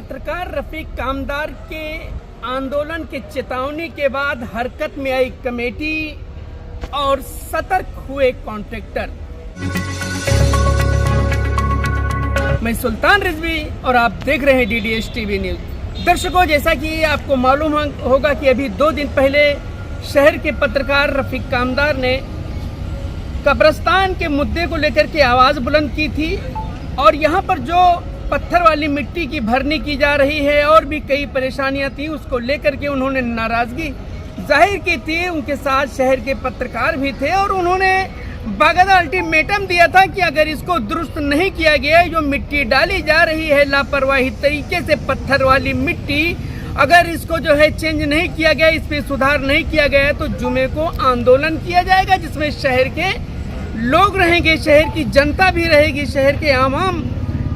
पत्रकार रफीक कामदार के आंदोलन के चेतावनी के बाद हरकत में आई कमेटी और सतर्क हुए कॉन्ट्रैक्टर। मैं सुल्तान रिजवी और आप देख रहे हैं डीडीएस टीवी न्यूज। दर्शकों, जैसा कि आपको मालूम होगा कि अभी 2 दिन पहले शहर के पत्रकार रफीक कामदार ने कब्रिस्तान के मुद्दे को लेकर के आवाज़ बुलंद की थी और यहाँ पर जो पत्थर वाली मिट्टी की भरनी की जा रही है और भी कई परेशानियां थी, उसको लेकर के उन्होंने नाराज़गी जाहिर की थी। उनके साथ शहर के पत्रकार भी थे और उन्होंने बाकायदा अल्टीमेटम दिया था कि अगर इसको दुरुस्त नहीं किया गया, जो मिट्टी डाली जा रही है लापरवाही तरीके से पत्थर वाली मिट्टी, अगर इसको जो है चेंज नहीं किया गया, इस पर सुधार नहीं किया गया तो जुमे को आंदोलन किया जाएगा, जिसमें शहर के लोग रहेंगे, शहर की जनता भी रहेगी, शहर के आवाम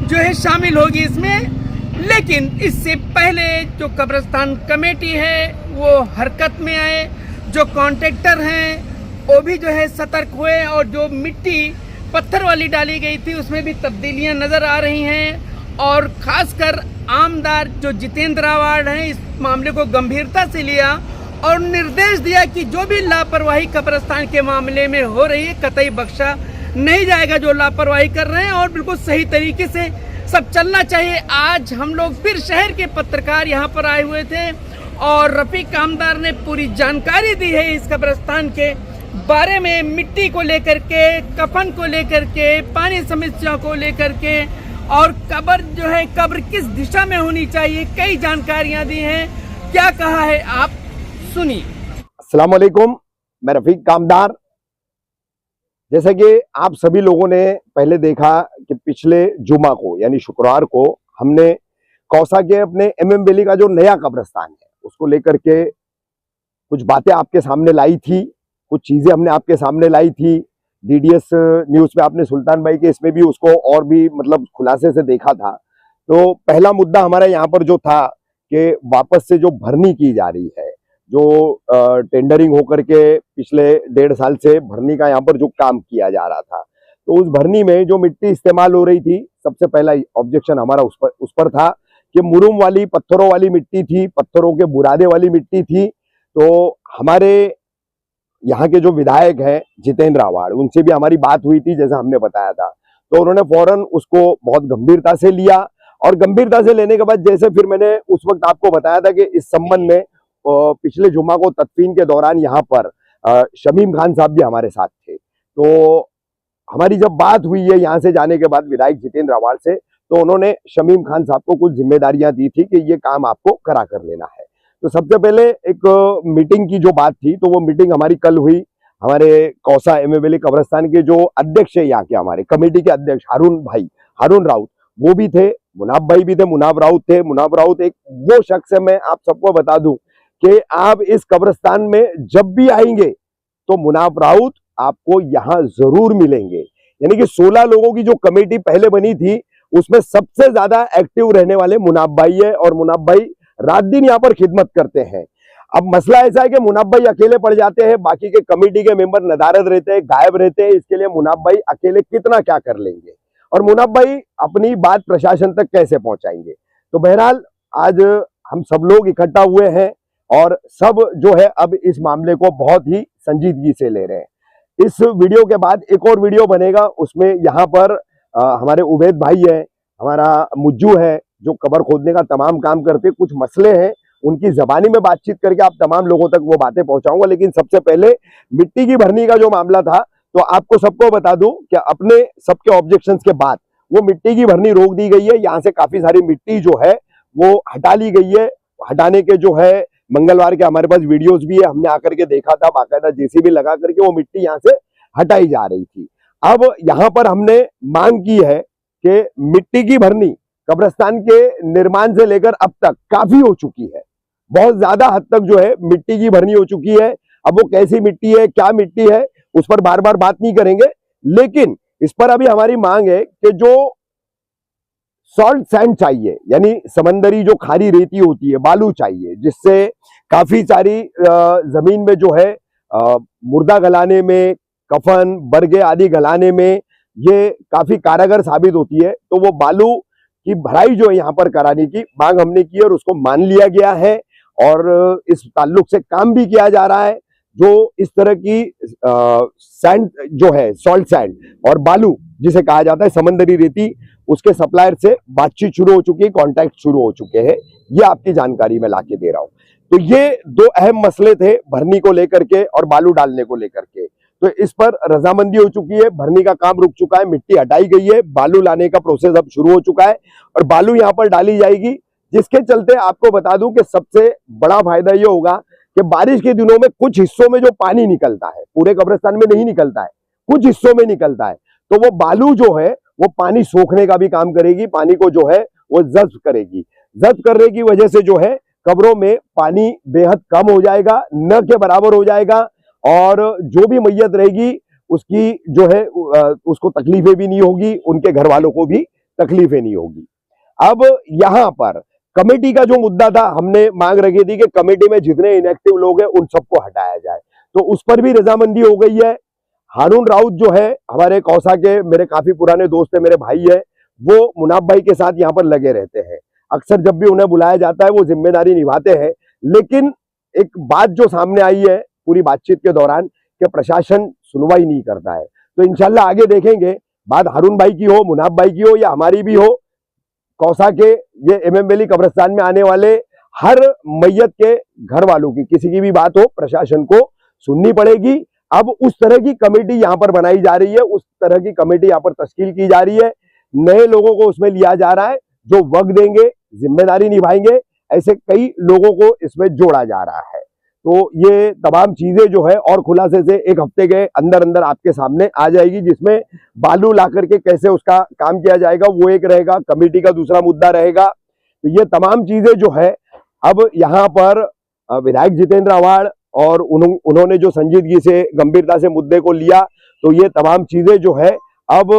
जो है शामिल होगी इसमें। लेकिन इससे पहले जो कब्रिस्तान कमेटी है वो हरकत में आए, जो कॉन्ट्रैक्टर हैं वो भी जो है सतर्क हुए और जो मिट्टी पत्थर वाली डाली गई थी उसमें भी तब्दीलियां नज़र आ रही हैं। और ख़ासकर आमदार जो जितेंद्र रावाड़ हैं इस मामले को गंभीरता से लिया और निर्देश दिया कि जो भी लापरवाही कब्रिस्तान के मामले में हो रही है कतई बख्शा नहीं जाएगा, जो लापरवाही कर रहे हैं, और बिल्कुल सही तरीके से सब चलना चाहिए। आज हम लोग फिर शहर के पत्रकार यहाँ पर आए हुए थे और रफीक कामदार ने पूरी जानकारी दी है इस कब्रिस्तान के बारे में, मिट्टी को लेकर के, कफन को लेकर के, पानी समस्या को लेकर के, और कब्र जो है कब्र किस दिशा में होनी चाहिए, कई जानकारियां दी हैं। क्या कहा है आप सुनिए। अस्सलाम वालेकुम, मैं रफीक कामदार। जैसे कि आप सभी लोगों ने पहले देखा कि पिछले जुमा को यानी शुक्रवार को हमने कौसा के अपने एमएम वैली का जो नया कब्रिस्तान है उसको लेकर के कुछ बातें आपके सामने लाई थी, कुछ चीजें हमने आपके सामने लाई थी। डीडीएस न्यूज पे आपने सुल्तान भाई के इसमें भी उसको और भी मतलब खुलासे से देखा था। तो पहला मुद्दा हमारा यहाँ पर जो था कि वापस से जो भरनी की जा रही है, जो टेंडरिंग होकर के पिछले 1.5 साल से भरनी का यहाँ पर जो काम किया जा रहा था, तो उस भरनी में जो मिट्टी इस्तेमाल हो रही थी, सबसे पहला ऑब्जेक्शन हमारा उस पर था कि मुरुम वाली पत्थरों वाली मिट्टी थी, पत्थरों के बुरादे वाली मिट्टी थी। तो हमारे यहाँ के जो विधायक हैं जितेंद्र रावाड़, उनसे भी हमारी बात हुई थी जैसा हमने बताया था, तो उन्होंने फौरन उसको बहुत गंभीरता से लिया और गंभीरता से लेने के बाद जैसे फिर मैंने उस वक्त आपको बताया था कि इस संबंध में पिछले जुमा को तदफीन के दौरान यहाँ पर शमीम खान साहब भी हमारे साथ थे। तो हमारी जब बात हुई है यहाँ से जाने के बाद विधायक जितेंद्र रावाड़ से, तो उन्होंने शमीम खान साहब को कुछ जिम्मेदारियां दी थी कि ये काम आपको करा कर लेना है। तो सबसे पहले एक मीटिंग की जो बात थी, तो वो मीटिंग हमारी कल हुई। हमारे कौसा एमएम वैली कब्रिस्तान के जो अध्यक्ष है यहाँ के, हमारे कमेटी के अध्यक्ष हारून राउत वो भी थे, मुनाब भाई भी थे, मुनाब राउत थे। मुनाब राउत एक वो शख्स है, मैं आप सबको बता दूं कि आप इस कब्रिस्तान में जब भी आएंगे तो मुनाब राउत आपको यहाँ जरूर मिलेंगे। यानी कि 16 लोगों की जो कमेटी पहले बनी थी उसमें सबसे ज्यादा एक्टिव रहने वाले मुनाब भाई है और मुनाब भाई रात दिन यहाँ पर खिदमत करते हैं। अब मसला ऐसा है कि मुनाब भाई अकेले पड़ जाते हैं, बाकी के कमेटी के मेंबर नदारद रहते हैं, गायब रहते हैं। इसके लिए मुनाब भाई अकेले कितना क्या कर लेंगे और मुनाब भाई अपनी बात प्रशासन तक कैसे पहुंचाएंगे। तो बहरहाल आज हम सब लोग इकट्ठा हुए हैं और सब जो है अब इस मामले को बहुत ही संजीदगी से ले रहे हैं। इस वीडियो के बाद एक और वीडियो बनेगा, उसमें यहाँ पर हमारे उबैद भाई है, हमारा मुज्जू है जो कब्र खोदने का तमाम काम करते, कुछ मसले हैं उनकी जबानी में बातचीत करके आप तमाम लोगों तक वो बातें पहुंचाऊंगा। लेकिन सबसे पहले मिट्टी की भरनी का जो मामला था, तो आपको सबको बता दूं कि अपने सबके ऑब्जेक्शंस के बाद वो मिट्टी की भरनी रोक दी गई है। यहाँ से काफी सारी मिट्टी जो है वो हटा ली गई है। हटाने के जो है मंगलवार के हमारे पास वीडियोस भी है, हमने आकर के देखा था, बाकायदा जेसीबी लगा करके वो मिट्टी यहाँ से हटाई जा रही थी। अब यहाँ पर हमने मांग की है कि मिट्टी की भरनी कब्रिस्तान के निर्माण से लेकर अब तक काफी हो चुकी है, बहुत ज्यादा हद तक जो है मिट्टी की भरनी हो चुकी है। अब वो कैसी मिट्टी है, क्या मिट्टी है, उस पर बार बार बात नहीं करेंगे, लेकिन इस पर अभी हमारी मांग है कि जो सॉल्ट सैंड चाहिए, यानी समंदरी जो खारी रेती होती है, बालू चाहिए, जिससे काफी सारी जमीन में जो है मुर्दा गलाने में, कफन बरगे आदि गलाने में ये काफी कारगर साबित होती है। तो वो बालू की भराई जो है यहाँ पर कराने की मांग हमने की और उसको मान लिया गया है और इस ताल्लुक से काम भी किया जा रहा है। जो इस तरह की सैंड जो है, सॉल्ट सैंड और बालू जिसे कहा जाता है समंदरी रेती, उसके सप्लायर से बातचीत शुरू हो चुकी है, कॉन्टैक्ट शुरू हो चुके हैं। ये आपकी जानकारी में लाके दे रहा हूं। तो ये दो अहम मसले थे, भरनी को लेकर के और बालू डालने को लेकर के। तो इस पर रजामंदी हो चुकी है, भरनी का काम रुक चुका है, मिट्टी हटाई गई है, बालू लाने का प्रोसेस अब शुरू हो चुका है और बालू यहाँ पर डाली जाएगी। जिसके चलते आपको बता दूं कि सबसे बड़ा फायदा ये होगा कि बारिश के दिनों में कुछ हिस्सों में जो पानी निकलता है, पूरे कब्रिस्तान में नहीं निकलता है, कुछ हिस्सों में निकलता है, तो वो बालू जो है वो पानी सोखने का भी काम करेगी, पानी को जो है वो जब्त करेगी। जब्त करने की वजह से जो है कब्रों में पानी बेहद कम हो जाएगा, न के बराबर हो जाएगा और जो भी मैयत रहेगी उसकी जो है उसको तकलीफें भी नहीं होगी, उनके घर वालों को भी तकलीफें नहीं होगी। अब यहां पर कमेटी का जो मुद्दा था, हमने मांग रखी थी कि कमेटी में जितने इनएक्टिव लोग हैं उन सबको हटाया जाए, तो उस पर भी रजामंदी हो गई है। हारून राउत जो है हमारे कौसा के मेरे काफी पुराने दोस्त है, मेरे भाई है, वो मुनाफ भाई के साथ यहाँ पर लगे रहते हैं। अक्सर जब भी उन्हें बुलाया जाता है वो जिम्मेदारी निभाते हैं। लेकिन एक बात जो सामने आई है पूरी बातचीत के दौरान कि प्रशासन सुनवाई नहीं करता है, तो इंशाल्लाह आगे देखेंगे, बात हारून भाई की हो, मुनाफ भाई की हो या हमारी भी हो, कौसा के ये MM वैली कब्रिस्तान में आने वाले हर मैयत के घर वालों की किसी की भी बात हो प्रशासन को सुननी पड़ेगी। अब उस तरह की कमेटी यहाँ पर बनाई जा रही है, उस तरह की कमेटी यहाँ पर तश्कील की जा रही है, नए लोगों को उसमें लिया जा रहा है जो वक्त देंगे, जिम्मेदारी निभाएंगे, ऐसे कई लोगों को इसमें जोड़ा जा रहा है। तो ये तमाम चीजें जो है और खुलासे से एक हफ्ते के अंदर अंदर आपके सामने आ जाएगी, जिसमें बालू ला करके कैसे उसका काम किया जाएगा वो एक रहेगा, कमेटी का दूसरा मुद्दा रहेगा। तो ये तमाम चीजें जो है अब यहाँ पर विधायक जितेंद्र आव्हाड और उन्होंने जो संजीदगी से गंभीरता से मुद्दे को लिया, तो ये तमाम चीजें जो है अब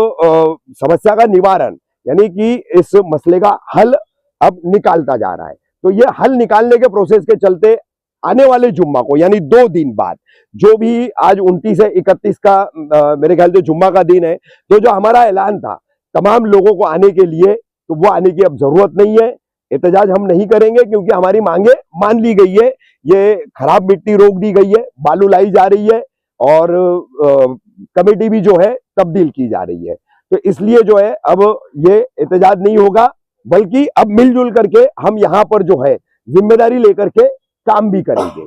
समस्या का निवारण यानी कि इस मसले का हल अब निकालता जा रहा है। तो ये हल निकालने के प्रोसेस के चलते आने वाले जुम्मा को यानी 2 दिन बाद, जो भी आज 29 से 31 का मेरे ख्याल से जुम्मा का दिन है, तो जो हमारा ऐलान था तमाम लोगों को आने के लिए, तो वो आने की अब जरूरत नहीं है। एहतजाज हम नहीं करेंगे क्योंकि हमारी मांगे मान ली गई है। ये खराब मिट्टी रोक दी गई है, बालू लाई जा रही है और कमेटी भी जो है तब्दील की जा रही है। तो इसलिए जो है अब ये एहतजाज नहीं होगा, बल्कि अब मिलजुल करके हम यहाँ पर जो है जिम्मेदारी लेकर के काम भी करेंगे।